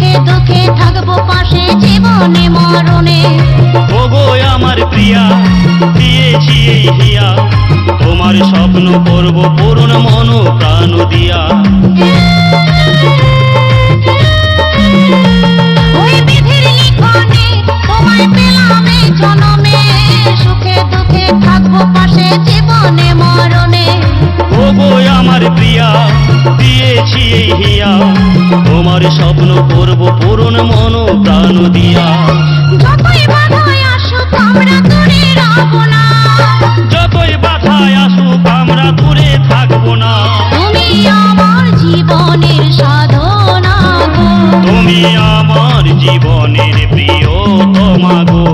সুখে দুঃখে থাকবো পাশে জীবনে মরণে। ওগো আমার প্রিয়া দিয়েছি এই হিয়া, তোমার স্বপ্ন করব পূরণ মন প্রাণ দিয়া। ওই বিধির লিখনে তোমায় পেলাম এই জনমে, সুখে দুঃখে থাকবো পাশে জীবনে মরণে। ওগো আমার প্রিয়া দিয়েছি এই হিয়া, তোমার স্বপ্ন করব পূরণ মন প্রাণ দিয়া। যতই বাধায় আসুক আমরা দূরে রব না, যতই বাধায় আসুক আমরা দূরে থাকবো না। তুমি আমার জীবনের সাধনা গো, তুমি আমার জীবনের প্রিয়তমা গো।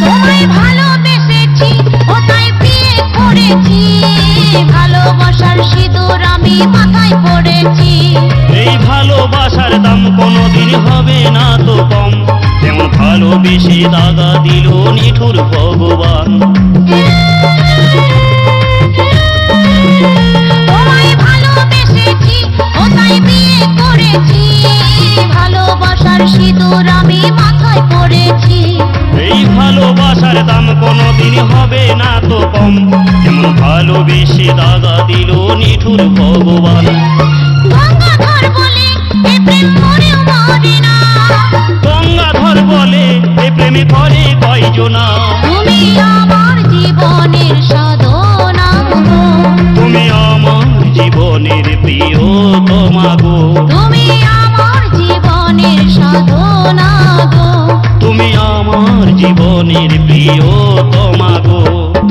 তোমায় ভালোবেসেছি ও তাই বিয়ে করেছি, ভালোবাসার সিঁদুর আমি মাথায় পড়েছি। এই ভালোবাসার দাম কোনোদিন হবে না তো কম, যেমন ভালোবেসে দাগা দিল নিঠুর ভগবান। তোমায় ভালোবেসেছি ও তাই বিয়ে করেছি, ভালোবাসার সিঁদুর আমি মাথায় পড়েছি। এই ভালোবাসার দাম কোনোদিন হবে না তো কম, যেমন ভালোবেসে দাগা দিল নিঠুর ভগবান। গঙ্গাধর বলে এ প্রেম মরেও মরে না, গঙ্গাধর বলে এ প্রেমে করে কয়জনা। তুমি আমার জীবনের সাধনা গো, তুমি আমার জীবনের প্রিয়তমা গো। তুমি আমার জীবনের সাধনা গো, তুমি আমার জীবনের প্রিয়তমা গো।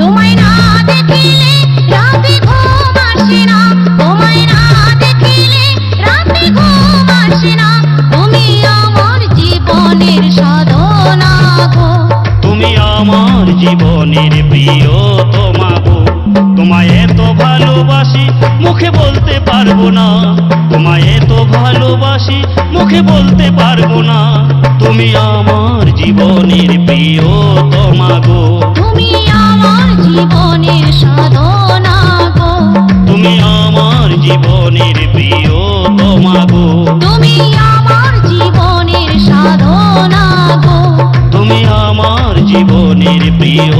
তোমায় না দেখিলে রাতে ঘুম আসে না, তোমায় না দেখিলে রাতে ঘুম আসে না, তুমি আমার জীবনের সাধনা গো, তুমি আমার জীবনের প্রিয়তমা গো। তোমায় এত ভালোবাসি মুখে বলতে পারবো না, তোমায় এত ভালোবাসি মুখে বলতে পারবো না। তুমি আমার জীবনের প্রিয়তমা গো। তুমি আমার জীবনের সাধনা গো, তুমি আমার জীবনের প্রিয়তমা গো। তুমি আমার জীবনের সাধনা গো, তুমি আমার জীবনের প্রিয়